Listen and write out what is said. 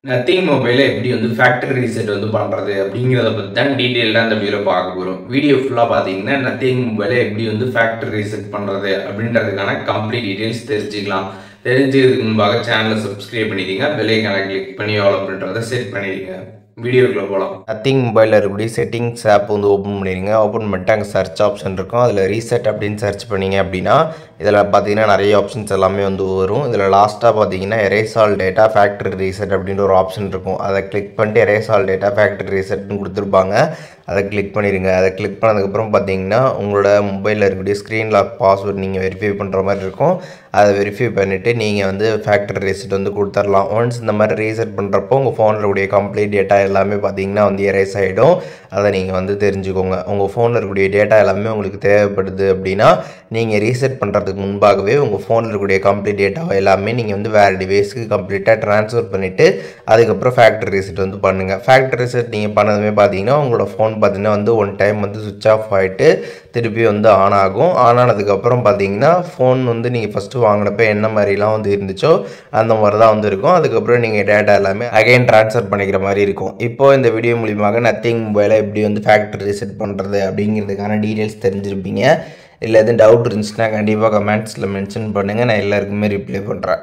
Nothing மொபைல எப்படி வந்து ஃபேக்டரி ரீசெட் வந்து பண்றது அப்படிங்கிறத பத்தி தான் டீட்டெயில்டா இந்த வீடியோல பார்க்க போறோம். வீடியோ ஃபுல்லா பார்த்தீங்கன்னா, நத்திங் மொபைல எப்படி வந்து ஃபேக்டரி ரீசெட் பண்றது அப்படின்றதுக்கான கம்ப்ளீட் டீட்டெயில்ஸ் தெரிஞ்சுக்கலாம். தெரிஞ்சுக்கிறதுக்கு முன்பாக சேனலை சப்ஸ்கிரைப் பண்ணிடுங்க. பெல் ஐகானை கிளிக் பண்ணி ஆல் அப்படின்றத செட் பண்ணிடுங்க. வீடியோக்குள்ள போகலாம். நத்திங் மொபைலில் இருக்கக்கூடிய செட்டிங்ஸ் ஆப் வந்து ஓப்பன் பண்ணிடுங்க. ஓப்பன் பண்ணிட்டு அங்கே சர்ச் ஆப்ஷன் இருக்கும். அதில் ரீசெட் அப்படின்னு சர்ச் பண்ணிங்க அப்படின்னா இதில் பார்த்தீங்கன்னா நிறைய ஆப்ஷன்ஸ் எல்லாமே வந்து வரும். இதில் லாஸ்ட்டாக பார்த்தீங்கன்னா erase all data factory reset அப்படின்ற ஒரு ஆப்ஷன் இருக்கும். அதை கிளிக் பண்ணிட்டு எரேஸ் ஆல் டேட்டா ஃபேக்டரி ரீசெட்னு கொடுத்துருப்பாங்க. அதை கிளிக் பண்ணிடுங்க. அதை கிளிக் பண்ணதுக்கப்புறம் பார்த்தீங்கன்னா உங்களோட மொபைலில் இருக்கக்கூடிய ஸ்க்ரீன் லாக் பாஸ்வேர்ட் நீங்கள் வெரிஃபை பண்ணுற மாதிரி இருக்கும். அதை வெரிஃபை பண்ணிவிட்டு நீங்கள் வந்து ஃபேக்டரி ரீசெட் வந்து கொடுத்துடலாம். ஒன்ஸ் இந்த மாதிரி ரீசெட் பண்ணுறப்போ உங்கள் ஃபோனில் இருக்கக்கூடிய கம்ப்ளீட் டேட்டா எல்லாமே பார்த்தீங்கன்னா வந்து எரேஸ் ஆகிடும். அதை நீங்கள் வந்து தெரிஞ்சுக்கோங்க. உங்கள் ஃபோனில் இருக்கக்கூடிய டேட்டா எல்லாமே உங்களுக்கு தேவைப்படுது அப்படின்னா நீங்கள் ரீசெட் பண்ணுறதுக்கு முன்பாகவே உங்கள் ஃபோனில் இருக்கக்கூடிய கம்ப்ளீட் டேட்டாவை எல்லாமே நீங்கள் வந்து வேறு டிவைஸுக்கு கம்ப்ளீட்டாக ட்ரான்ஸ்ஃபர் பண்ணிவிட்டு அதுக்கப்புறம் ஃபேக்டரி ரீசெட் வந்து பண்ணுங்கள். ஃபேக்டரி ரீசெட் நீங்கள் பண்ணதுமே பார்த்தீங்கன்னா உங்களோட ஃபோன் பார்த்தீங்கன்னா வந்து ஒன் டைம் வந்து சுவிட்ச் ஆஃப் ஆகிட்டு திருப்பி வந்து ஆன் ஆகும். ஆன் ஆனதுக்கப்புறம் பார்த்தீங்கன்னா ஃபோன் வந்து நீங்கள் ஃபஸ்ட்டு வாங்கினப்போ என்ன மாதிரிலாம் வந்து இருந்துச்சோ அந்த மாதிரி தான் வந்து இருக்கும். அதுக்கப்புறம் நீங்கள் டேட்டா எல்லாமே அகைன் ட்ரான்ஸ்ஃபர் பண்ணிக்கிற மாதிரி இருக்கும். இப்போது இந்த வீடியோ மூலியமாக நத்திங் மொபைலை எப்படி வந்து ஃபேக்டரி ரீசெட் பண்ணுறது அப்படிங்கிறதுக்கான டீட்டெயில்ஸ் தெரிஞ்சிருப்பீங்க. இல்லை எதுவும் டவுட் இருந்துச்சுன்னா கண்டிப்பாக கமெண்ட்ஸில் மென்ஷன் பண்ணுங்கள். நான் எல்லாருக்குமே ரிப்ளை பண்ணுறேன்.